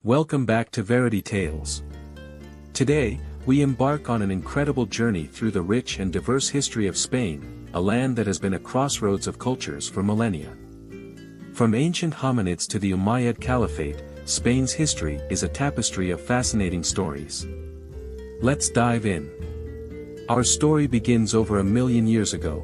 Welcome back to Verity Tales. Today, we embark on an incredible journey through the rich and diverse history of Spain, a land that has been a crossroads of cultures for millennia. From ancient hominids to the Umayyad Caliphate, Spain's history is a tapestry of fascinating stories. Let's dive in. Our story begins over 1,000,000 years ago.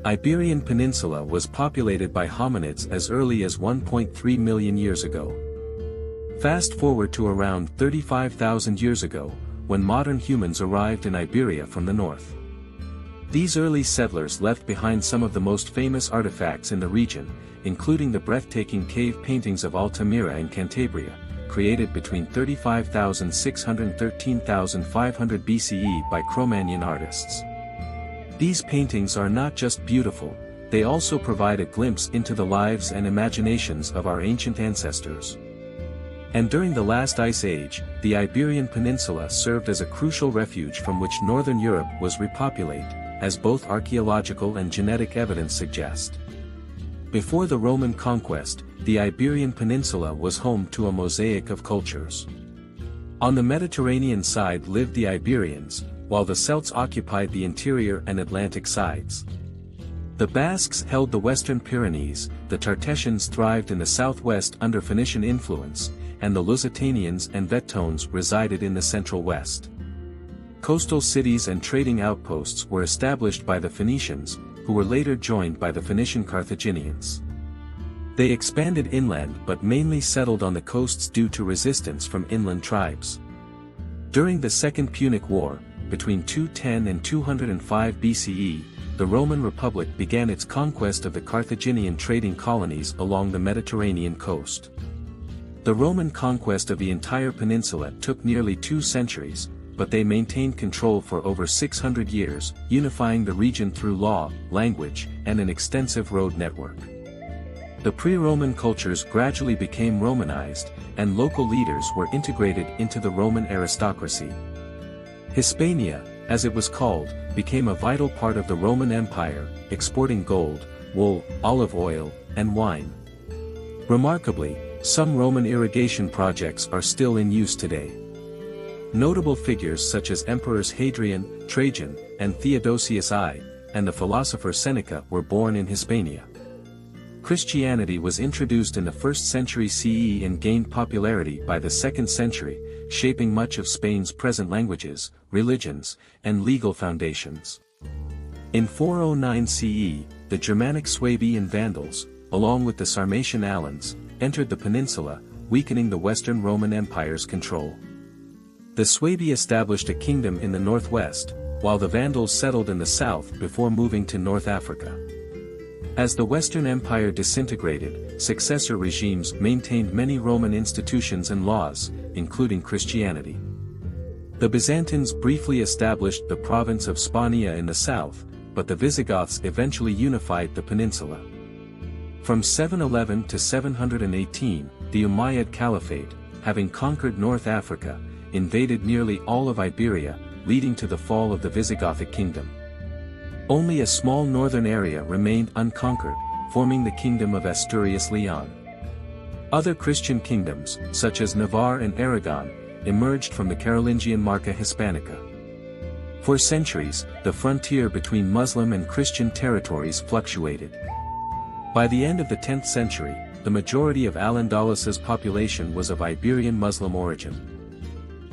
Iberian Peninsula was populated by hominids as early as 1.3 million years ago. Fast forward to around 35,000 years ago, when modern humans arrived in Iberia from the north. These early settlers left behind some of the most famous artifacts in the region, including the breathtaking cave paintings of Altamira in Cantabria, created between 35,600 and 13,500 BCE by Cro-Magnon artists. These paintings are not just beautiful, they also provide a glimpse into the lives and imaginations of our ancient ancestors. And during the last ice age, the Iberian Peninsula served as a crucial refuge from which northern Europe was repopulated, as both archaeological and genetic evidence suggest. Before the Roman conquest, the Iberian Peninsula was home to a mosaic of cultures. On the Mediterranean side lived the Iberians, while the Celts occupied the interior and Atlantic sides. The Basques held the western Pyrenees, the Tartessians thrived in the southwest under Phoenician influence, and the Lusitanians and Vettones resided in the central west. Coastal cities and trading outposts were established by the Phoenicians, who were later joined by the Phoenician Carthaginians. They expanded inland but mainly settled on the coasts due to resistance from inland tribes. During the Second Punic War, between 210 and 205 BCE, the Roman Republic began its conquest of the Carthaginian trading colonies along the Mediterranean coast. The Roman conquest of the entire peninsula took nearly 2 centuries, but they maintained control for over 600 years, unifying the region through law, language, and an extensive road network. The pre-Roman cultures gradually became Romanized, and local leaders were integrated into the Roman aristocracy. Hispania, as it was called, became a vital part of the Roman Empire, exporting gold, wool, olive oil, and wine. Remarkably, some Roman irrigation projects are still in use today. Notable figures such as Emperors Hadrian, Trajan, and Theodosius I, and the philosopher Seneca were born in Hispania. Christianity was introduced in the 1st century CE and gained popularity by the 2nd century, shaping much of Spain's present languages, religions, and legal foundations. In 409 CE, the Germanic Suebi Vandals, along with the Sarmatian Alans, entered the peninsula, weakening the Western Roman Empire's control. The Suebi established a kingdom in the northwest, while the Vandals settled in the south before moving to North Africa. As the Western Empire disintegrated, successor regimes maintained many Roman institutions and laws, including Christianity. The Byzantines briefly established the province of Spania in the south, but the Visigoths eventually unified the peninsula. From 711 to 718, the Umayyad Caliphate, having conquered North Africa, invaded nearly all of Iberia, leading to the fall of the Visigothic Kingdom. Only a small northern area remained unconquered, forming the Kingdom of Asturias-Leon. Other Christian kingdoms, such as Navarre and Aragon, emerged from the Carolingian Marca Hispanica. For centuries, the frontier between Muslim and Christian territories fluctuated. By the end of the 10th century, the majority of Al-Andalus's population was of Iberian Muslim origin.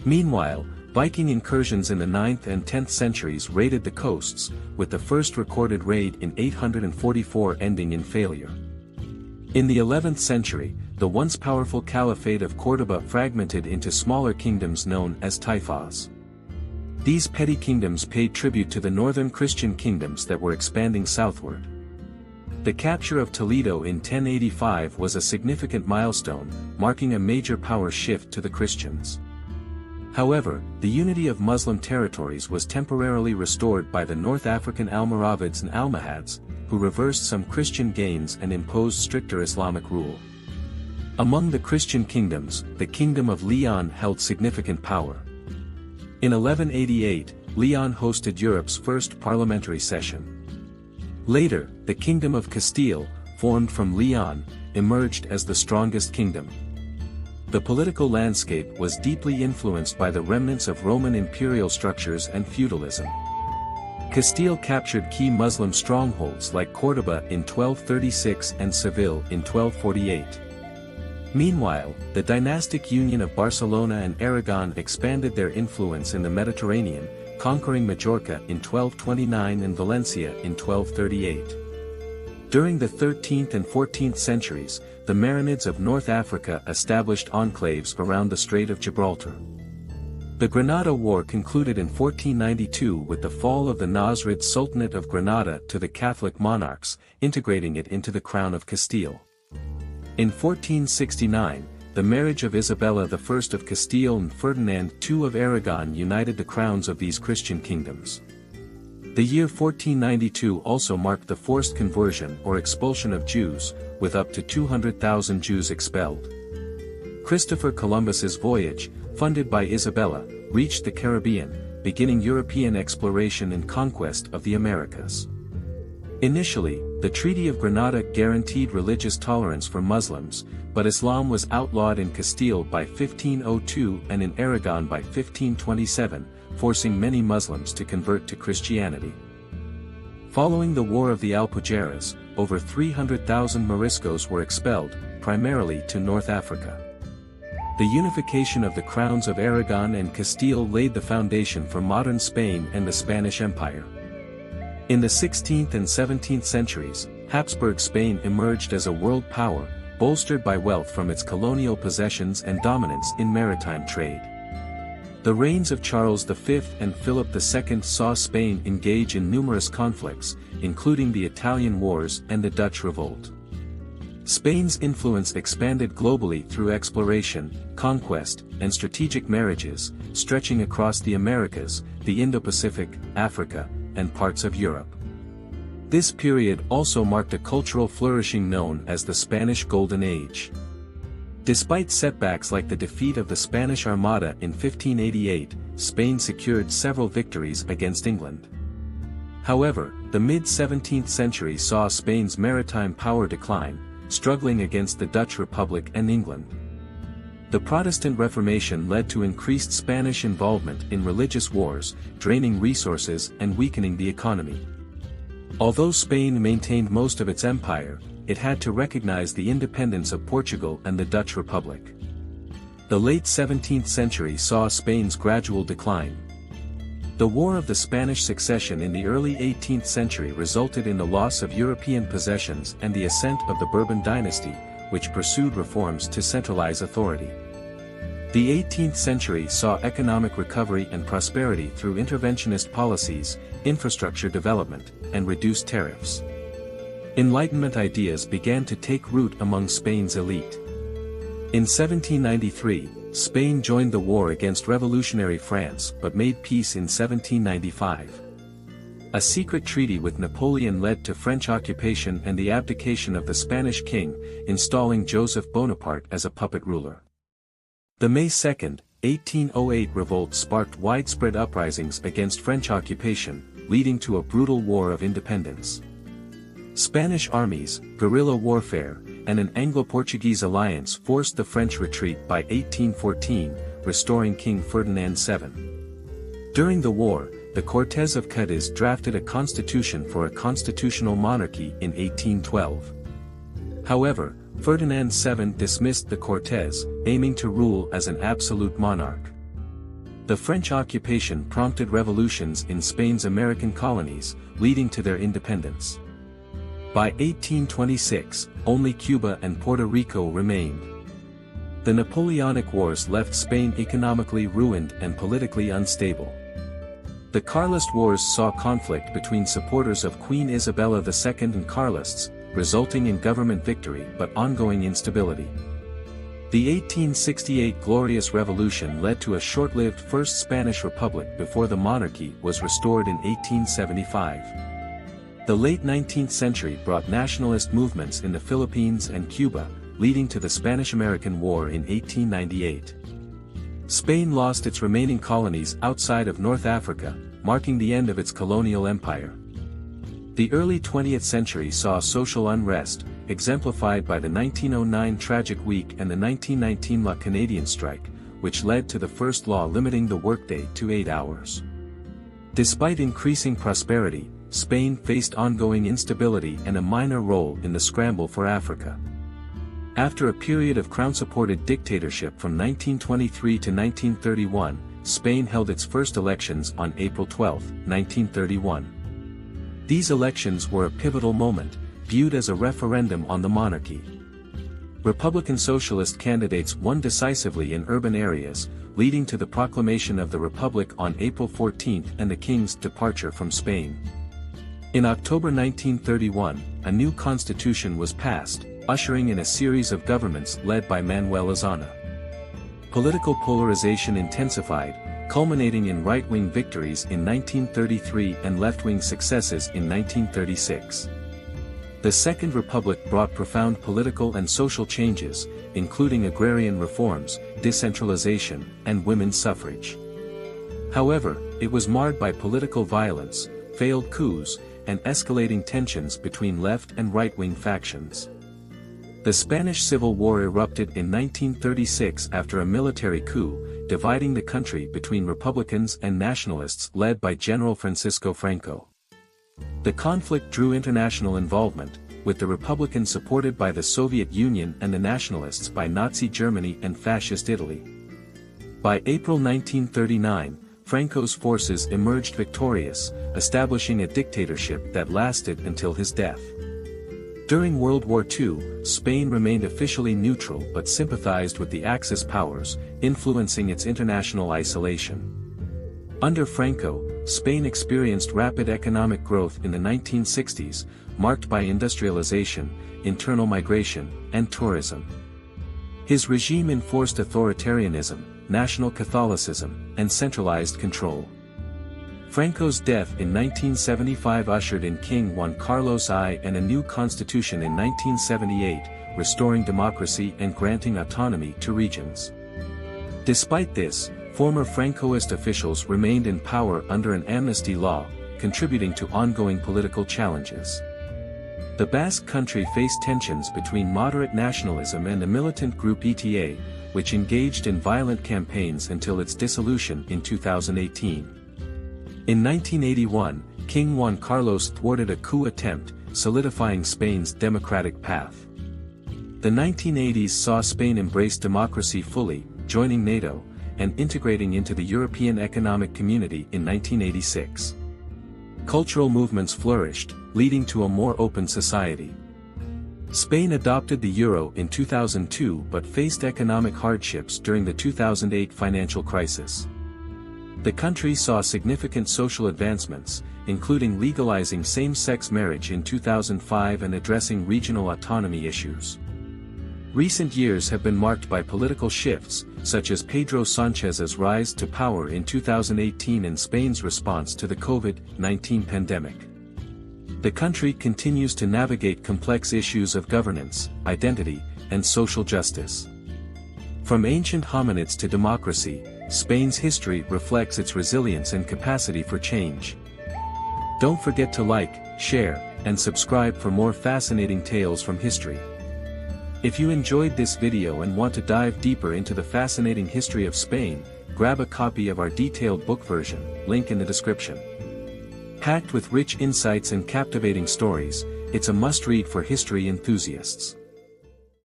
Meanwhile, Viking incursions in the 9th and 10th centuries raided the coasts, with the first recorded raid in 844 ending in failure. In the 11th century, the once powerful Caliphate of Córdoba fragmented into smaller kingdoms known as taifas. These petty kingdoms paid tribute to the northern Christian kingdoms that were expanding southward. The capture of Toledo in 1085 was a significant milestone, marking a major power shift to the Christians. However, the unity of Muslim territories was temporarily restored by the North African Almoravids and Almohads, who reversed some Christian gains and imposed stricter Islamic rule. Among the Christian kingdoms, the Kingdom of Leon held significant power. In 1188, Leon hosted Europe's first parliamentary session. Later, the Kingdom of Castile, formed from Leon, emerged as the strongest kingdom. The political landscape was deeply influenced by the remnants of Roman imperial structures and feudalism. Castile captured key Muslim strongholds like Córdoba in 1236 and Seville in 1248. Meanwhile, the dynastic union of Barcelona and Aragon expanded their influence in the Mediterranean, conquering Majorca in 1229 and Valencia in 1238. During the 13th and 14th centuries, the Marinids of North Africa established enclaves around the Strait of Gibraltar. The Granada War concluded in 1492 with the fall of the Nasrid Sultanate of Granada to the Catholic Monarchs, integrating it into the Crown of Castile. In 1469, the marriage of Isabella I of Castile and Ferdinand II of Aragon united the crowns of these Christian kingdoms. The year 1492 also marked the forced conversion or expulsion of Jews, with up to 200,000 Jews expelled. Christopher Columbus's voyage, funded by Isabella, reached the Caribbean, beginning European exploration and conquest of the Americas. Initially, the Treaty of Granada guaranteed religious tolerance for Muslims, but Islam was outlawed in Castile by 1502 and in Aragon by 1527, forcing many Muslims to convert to Christianity. Following the War of the Alpujarras, over 300,000 Moriscos were expelled, primarily to North Africa. The unification of the crowns of Aragon and Castile laid the foundation for modern Spain and the Spanish Empire. In the 16th and 17th centuries, Habsburg Spain emerged as a world power, bolstered by wealth from its colonial possessions and dominance in maritime trade. The reigns of Charles V and Philip II saw Spain engage in numerous conflicts, including the Italian Wars and the Dutch Revolt. Spain's influence expanded globally through exploration, conquest, and strategic marriages, stretching across the Americas, the Indo-Pacific, Africa, and parts of Europe. This period also marked a cultural flourishing known as the Spanish Golden Age. Despite setbacks like the defeat of the Spanish Armada in 1588, Spain secured several victories against England. However, the mid-17th century saw Spain's maritime power decline, struggling against the Dutch Republic and England. The Protestant Reformation led to increased Spanish involvement in religious wars, draining resources and weakening the economy. Although Spain maintained most of its empire, it had to recognize the independence of Portugal and the Dutch Republic. The late 17th century saw Spain's gradual decline. The War of the Spanish Succession in the early 18th century resulted in the loss of European possessions and the ascent of the Bourbon dynasty, which pursued reforms to centralize authority. The 18th century saw economic recovery and prosperity through interventionist policies, infrastructure development, and reduced tariffs. Enlightenment ideas began to take root among Spain's elite. In 1793, Spain joined the war against revolutionary France but made peace in 1795. A secret treaty with Napoleon led to French occupation and the abdication of the Spanish king, installing Joseph Bonaparte as a puppet ruler. The May 2, 1808 revolt sparked widespread uprisings against French occupation, leading to a brutal war of independence. Spanish armies, guerrilla warfare, and an Anglo-Portuguese alliance forced the French retreat by 1814, restoring King Ferdinand VII. During the war, the Cortes of Cadiz drafted a constitution for a constitutional monarchy in 1812. However, Ferdinand VII dismissed the Cortes, aiming to rule as an absolute monarch. The French occupation prompted revolutions in Spain's American colonies, leading to their independence. By 1826, only Cuba and Puerto Rico remained. The Napoleonic Wars left Spain economically ruined and politically unstable. The Carlist Wars saw conflict between supporters of Queen Isabella II and Carlists, resulting in government victory but ongoing instability. The 1868 Glorious Revolution led to a short-lived First Spanish Republic before the monarchy was restored in 1875. The late 19th century brought nationalist movements in the Philippines and Cuba, leading to the Spanish-American War in 1898. Spain lost its remaining colonies outside of North Africa, marking the end of its colonial empire. The early 20th century saw social unrest, exemplified by the 1909 Tragic Week and the 1919 La Canadian strike, which led to the first law limiting the workday to 8 hours. Despite increasing prosperity, Spain faced ongoing instability and a minor role in the scramble for Africa. After a period of crown-supported dictatorship from 1923 to 1931, Spain held its first elections on April 12, 1931. These elections were a pivotal moment, viewed as a referendum on the monarchy. Republican socialist candidates won decisively in urban areas, leading to the proclamation of the Republic on April 14 and the king's departure from Spain. In October 1931, a new constitution was passed, ushering in a series of governments led by Manuel Azana. Political polarization intensified, culminating in right-wing victories in 1933 and left-wing successes in 1936. The Second Republic brought profound political and social changes, including agrarian reforms, decentralization, and women's suffrage. However, it was marred by political violence, failed coups, and escalating tensions between left and right-wing factions. The Spanish Civil War erupted in 1936 after a military coup, dividing the country between Republicans and nationalists led by General Franco. The conflict drew international involvement, with the Republicans supported by the Soviet Union and the nationalists by Nazi Germany and Fascist Italy. By April 1939, Franco's forces emerged victorious, establishing a dictatorship that lasted until his death. During World War II, Spain remained officially neutral but sympathized with the Axis powers, influencing its international isolation. Under Franco, Spain experienced rapid economic growth in the 1960s, marked by industrialization, internal migration, and tourism. His regime enforced authoritarianism, national Catholicism, and centralized control. Franco's death in 1975 ushered in King Juan Carlos I and a new constitution in 1978, restoring democracy and granting autonomy to regions. Despite this, former Francoist officials remained in power under an amnesty law, contributing to ongoing political challenges. The Basque Country faced tensions between moderate nationalism and the militant group ETA, which engaged in violent campaigns until its dissolution in 2018. In 1981, King Juan Carlos thwarted a coup attempt, solidifying Spain's democratic path. The 1980s saw Spain embrace democracy fully, joining NATO, and integrating into the European Economic Community in 1986. Cultural movements flourished, leading to a more open society. Spain adopted the euro in 2002 but faced economic hardships during the 2008 financial crisis. The country saw significant social advancements, including legalizing same-sex marriage in 2005 and addressing regional autonomy issues. Recent years have been marked by political shifts, such as Pedro Sanchez's rise to power in 2018 and Spain's response to the COVID-19 pandemic. The country continues to navigate complex issues of governance, identity, and social justice. From ancient hominids to democracy, Spain's history reflects its resilience and capacity for change. Don't forget to like, share, and subscribe for more fascinating tales from history. If you enjoyed this video and want to dive deeper into the fascinating history of Spain, grab a copy of our detailed book version, link in the description. Packed with rich insights and captivating stories, it's a must-read for history enthusiasts.